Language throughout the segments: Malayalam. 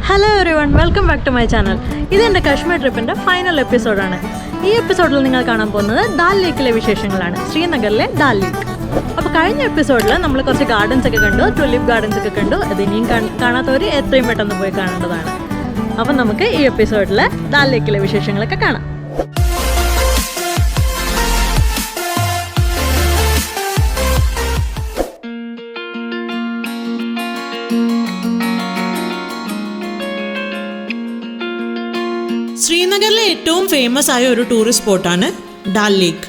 Hello everyone, welcome back to my channel. Kashmir കാശ്മീർ ട്രിപ്പിൻ്റെ ഫൈനൽ എപ്പിസോഡാണ്. ഈ എപ്പിസോഡിൽ നിങ്ങൾ കാണാൻ പോകുന്നത് ദാൽ ലേക്കിലെ വിശേഷങ്ങളാണ്, ശ്രീനഗറിലെ ദാൽ ലേക്ക്. അപ്പോൾ കഴിഞ്ഞ എപ്പിസോഡിൽ നമ്മൾ കുറച്ച് ഗാർഡൻസ് ഒക്കെ കണ്ടു, ട്യൂലിപ്പ് ഗാർഡൻസ് ഒക്കെ കണ്ടു. അത് ഇനിയും കാണാത്തവർ എത്രയും പെട്ടെന്ന് പോയി കാണേണ്ടതാണ്. അപ്പം നമുക്ക് ഈ എപ്പിസോഡിൽ ദാൽ ലേക്കിലെ വിശേഷങ്ങളൊക്കെ കാണാം. ശ്രീനഗറിലെ ഏറ്റവും ഫേമസ് ആയ ഒരു ടൂറിസ്റ്റ് സ്പോട്ടാണ് ഡാൽ ലേക്ക്.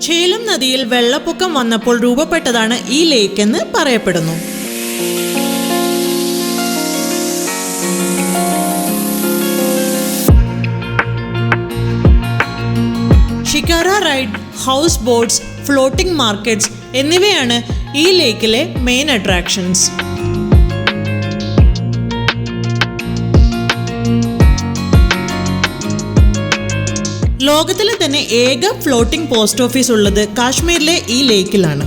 ഝേലം നദിയിൽ വെള്ളപ്പൊക്കം വന്നപ്പോൾ രൂപപ്പെട്ടതാണ് ഈ ലേക്ക് എന്ന് പറയപ്പെടുന്നു. Shikara ride, houseboats, floating markets എന്നിവയാണ് ഈ ലേക്കിലെ മെയിൻ അട്രാക്ഷൻസ്. ലോകത്തിലെ തന്നെ ഏക ഫ്ലോട്ടിംഗ് പോസ്റ്റ് ഓഫീസ് ഉള്ളത് കാശ്മീരിലെ ഈ ലേക്കിലാണ്.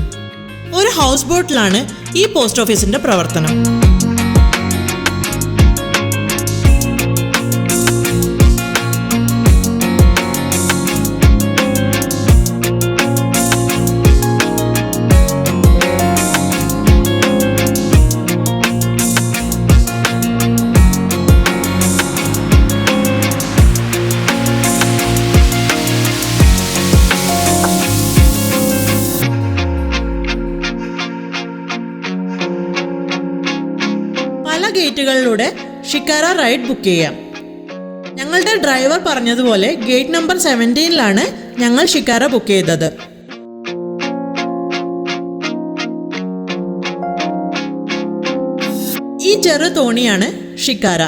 ഒരു ഹൗസ് ബോട്ടിലാണ് ഈ പോസ്റ്റ് ഓഫീസിന്റെ പ്രവർത്തനം. ഗേറ്റുകളിലൂടെ ഷിക്കാര റൈഡ് ബുക്ക് ചെയ്യാം. ഞങ്ങളുടെ ഡ്രൈവർ പറഞ്ഞതുപോലെ ഗേറ്റ് നമ്പർ 17 ഞങ്ങൾ ഷിക്കാര ബുക്ക് ചെയ്തത്. ഈ ചെറു തോണിയാണ് ഷിക്കാര.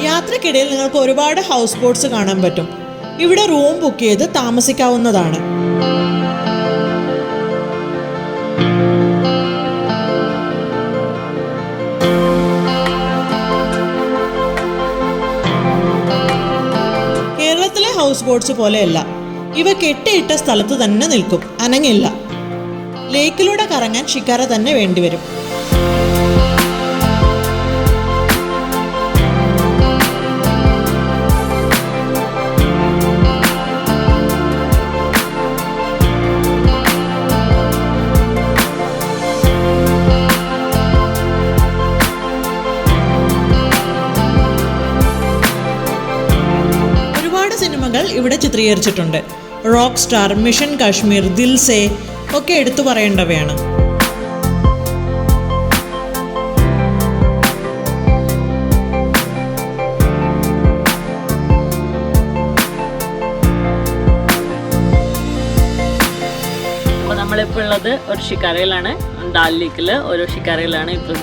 യാത്രക്കിടയിൽ നിങ്ങൾക്ക് ഒരുപാട് ഹൗസ് ബോട്ട്സ് കാണാൻ പറ്റും. ഇവിടെ റൂം ബുക്ക് ചെയ്ത് താമസിക്കാവുന്നതാണ്. കേരളത്തിലെ ഹൗസ് ബോട്ട്സ് പോലെയല്ല, ഇവ കെട്ടിയിട്ട സ്ഥലത്ത് തന്നെ നിൽക്കും, അനങ്ങില്ല. ലേക്കിലൂടെ കറങ്ങാൻ ഷിക്കാര തന്നെ വേണ്ടിവരും. ഇവിടെ ചിത്രീകരിച്ചിട്ടുണ്ട്. Rock star, mission Kashmir, Dil Se ഒക്കെ എടുത്തു പറയേണ്ടവയാണ്. അപ്പോൾ നമ്മളിപ്പോൾ ഉള്ളത് ഒരു ഷിക്കാരയിലാണ്, ദാൽ ലേക്കിൽ ഒരു ഷിക്കാരയിലാണ് ഇപ്പോൾ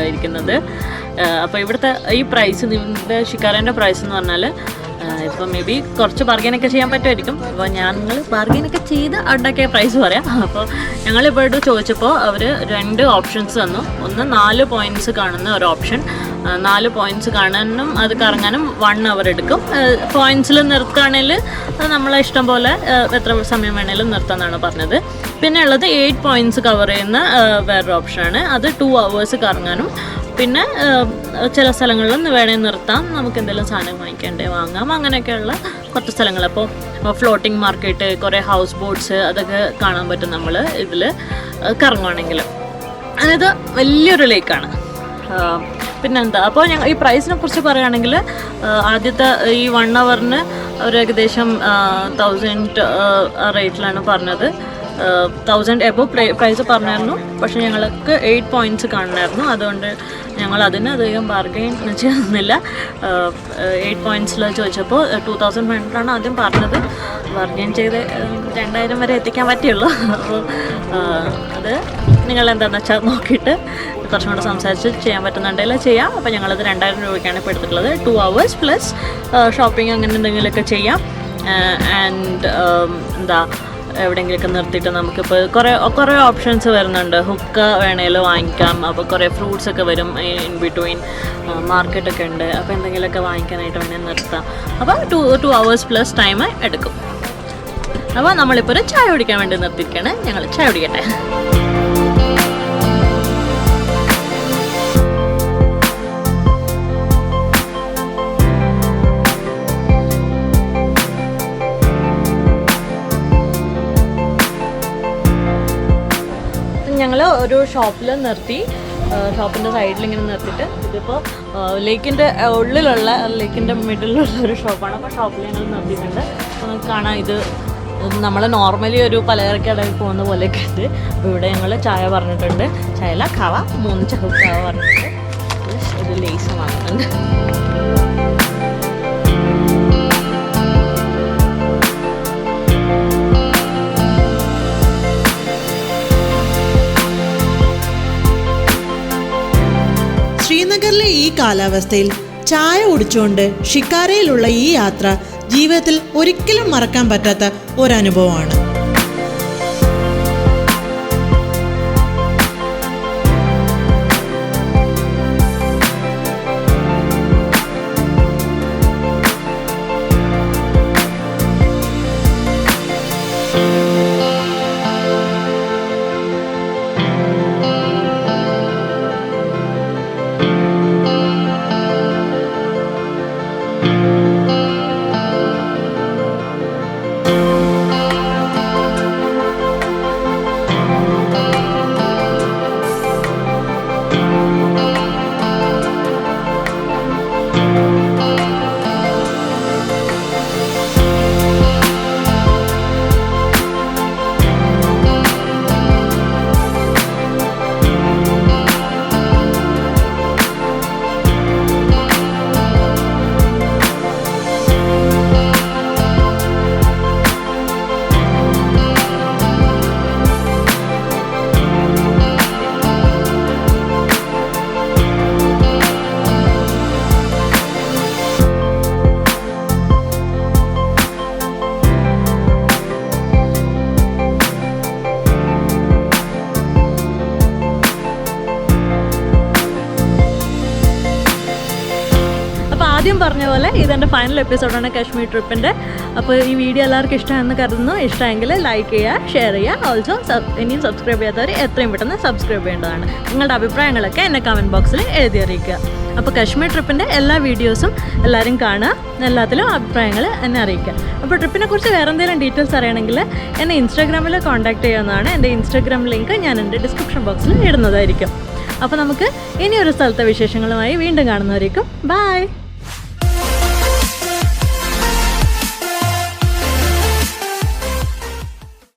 ഇരിക്കുന്നത്. അപ്പോൾ ഇവിടുത്തെ ഈ പ്രൈസ്, ഇതിൻ്റെ ഷിക്കാരേൻ്റെ പ്രൈസ് എന്ന് പറഞ്ഞാൽ ഇപ്പോൾ മേ ബി കുറച്ച് ബാർഗെയിനൊക്കെ ചെയ്യാൻ പറ്റുമായിരിക്കും. അപ്പോൾ ഞങ്ങൾ ബാർഗെയിനൊക്കെ ചെയ്ത് ഉണ്ടാക്കിയ പ്രൈസ് പറയാം. അപ്പോൾ ഞങ്ങളിവിടെ ചോദിച്ചപ്പോൾ അവർ 2 ഓപ്ഷൻസ് തന്നു. ഒന്ന് 4 പോയിൻറ്റ്സ് കാണുന്ന ഒരു ഓപ്ഷൻ, 4 പോയിൻറ്റ്സ് കാണാനും അത് കറങ്ങാനും 1 അവർ എടുക്കും. പോയിൻറ്റ്സിൽ നിർത്തുകയാണെങ്കിൽ അത് നമ്മളെ ഇഷ്ടം പോലെ എത്ര സമയം വേണേലും നിർത്താമെന്നാണ് പറഞ്ഞത്. പിന്നെ ഉള്ളത് 8 പോയിൻറ്റ്സ് കവർ ചെയ്യുന്ന വേറൊരു ഓപ്ഷനാണ്. അത് 2 hours കറങ്ങാനും പിന്നെ ചില സ്ഥലങ്ങളിൽ വേണേൽ നിർത്താം, നമുക്ക് എന്തെങ്കിലും സാധനം വാങ്ങാം, അങ്ങനെയൊക്കെയുള്ള കുറച്ച് സ്ഥലങ്ങൾ. അപ്പോൾ ഫ്ലോട്ടിംഗ് മാർക്കറ്റ്, കുറേ ഹൗസ് ബോട്ട്സ് അതൊക്കെ കാണാൻ പറ്റും നമ്മൾ ഇതിൽ കറങ്ങുവാണെങ്കിൽ. അതായത് വലിയൊരു ലേക്കാണ്. പിന്നെന്താ, അപ്പോൾ ഞങ്ങൾ ഈ പ്രൈസിനെ കുറിച്ച് പറയുകയാണെങ്കിൽ ആദ്യത്തെ ഈ 1 hourന് ഒരു ഏകദേശം 1000 റേറ്റിലാണ് പറഞ്ഞത്. 1000 എബോവ് പ്രൈസ് പറഞ്ഞായിരുന്നു. പക്ഷേ ഞങ്ങൾക്ക് 8 പോയിൻറ്റ്സ് കാണണമായിരുന്നു. അതുകൊണ്ട് ഞങ്ങൾ അതിന് അധികം ബാർഗെയിൻ ചെയ്യുന്നില്ല. 8 പോയിൻറ്റ്സിൽ ചോദിച്ചപ്പോൾ 2500 ആദ്യം പറഞ്ഞത്. ബാർഗെയിൻ ചെയ്ത് 2000 വരെ എത്തിക്കാൻ പറ്റുള്ളൂ. അപ്പോൾ അത് നിങ്ങൾ എന്താണെന്ന് വെച്ചാൽ നോക്കിയിട്ട് കുറച്ചും കൂടെ സംസാരിച്ച് ചെയ്യാൻ പറ്റുന്നുണ്ടെങ്കിൽ ചെയ്യാം. അപ്പോൾ ഞങ്ങളത് 2000 രൂപയ്ക്കാണ് ഇപ്പോൾ എടുത്തിട്ടുള്ളത്. 2 hours പ്ലസ് ഷോപ്പിംഗ് അങ്ങനെ എന്തെങ്കിലുമൊക്കെ ചെയ്യാം. ആൻഡ് എന്താ, എവിടെയെങ്കിലുമൊക്കെ നിർത്തിയിട്ട് നമുക്കിപ്പോൾ കുറേ ഓപ്ഷൻസ് വരുന്നുണ്ട്. ഹുക്ക വേണേലും വാങ്ങിക്കാം. അപ്പോൾ കുറേ ഫ്രൂട്ട്സ് ഒക്കെ വരും ഇൻ ബിറ്റ്വീൻ, മാർക്കറ്റൊക്കെ ഉണ്ട്. അപ്പോൾ എന്തെങ്കിലുമൊക്കെ വാങ്ങിക്കാനായിട്ട് വേണേൽ നിർത്താം. അപ്പോൾ 2 hours പ്ലസ് ടൈം എടുക്കും. അപ്പോൾ നമ്മളിപ്പോൾ ഒരു ചായ കുടിക്കാൻ വേണ്ടി നിർത്തിയിരിക്കുകയാണ്. ഞങ്ങൾ ചായ കുടിക്കട്ടെ. ഞങ്ങൾ ഒരു ഷോപ്പിൽ നിർത്തി. ഷോപ്പിൻ്റെ സൈഡിൽ ഇങ്ങനെ നിർത്തിയിട്ട്, ഇതിപ്പോൾ ലേക്കിൻ്റെ ഉള്ളിലുള്ള, ലേക്കിൻ്റെ മിഡിലുള്ള ഒരു ഷോപ്പാണ്. അപ്പോൾ ഷോപ്പിൽ ഞങ്ങൾ നിർത്തിയിട്ടുണ്ട്. നമുക്ക് കാണാം, ഇത് നമ്മൾ നോർമലി ഒരു പലചരക്കടയിൽ പോകുന്ന പോലെയൊക്കെ ഉണ്ട്. അപ്പോൾ ഇവിടെ ഞങ്ങൾ ചായ പറഞ്ഞിട്ടുണ്ട്. ചായല ഖാവ 3 ചഹുക്ക് ഖാവ പറഞ്ഞിട്ടുണ്ട്. ഒരു ലേസ് വാങ്ങുന്നുണ്ട്. ശ്രീനഗറിലെ ഈ കാലാവസ്ഥയിൽ ചായ കുടിച്ചുകൊണ്ട് ഷിക്കാരയിലുള്ള ഈ യാത്ര ജീവിതത്തിൽ ഒരിക്കലും മറക്കാൻ പറ്റാത്ത ഒരനുഭവമാണ്. ആദ്യം പറഞ്ഞ പോലെ ഇതെൻ്റെ ഫൈനൽ എപ്പിസോഡാണ് കാശ്മീർ ട്രിപ്പിൻ്റെ. അപ്പോൾ ഈ വീഡിയോ എല്ലാവർക്കും ഇഷ്ടമാണെന്ന് കരുതുന്നു. ഇഷ്ടമെങ്കിൽ ലൈക്ക് ചെയ്യുക, ഷെയർ ചെയ്യുക. ഓൾസോ ഇനിയും സബ്സ്ക്രൈബ് ചെയ്യാത്തവർ എത്രയും പെട്ടെന്ന് സബ്സ്ക്രൈബ് ചെയ്യേണ്ടതാണ്. നിങ്ങളുടെ അഭിപ്രായങ്ങളൊക്കെ എന്നെ കമൻറ്റ് ബോക്സിൽ എഴുതി അറിയിക്കുക. അപ്പോൾ കാശ്മീർ ട്രിപ്പിൻ്റെ എല്ലാ വീഡിയോസും എല്ലാവരും കാണുക, എല്ലാത്തിലും അഭിപ്രായങ്ങൾ എന്നെ അറിയിക്കുക. അപ്പോൾ ട്രിപ്പിനെ കുറിച്ച് വേറെ എന്തെങ്കിലും ഡീറ്റെയിൽസ് അറിയണമെങ്കിൽ എന്നെ ഇൻസ്റ്റാഗ്രാമിൽ കോൺടാക്ട് ചെയ്യാവുന്നതാണ്. എൻ്റെ ഇൻസ്റ്റാഗ്രാം ലിങ്ക് ഞാൻ എൻ്റെ ഡിസ്ക്രിപ്ഷൻ ബോക്സിൽ ഇടുന്നതായിരിക്കും. അപ്പോൾ നമുക്ക് ഇനിയൊരു സ്ഥലത്തെ വിശേഷങ്ങളുമായി വീണ്ടും കാണുന്നവരേക്കും ബൈ.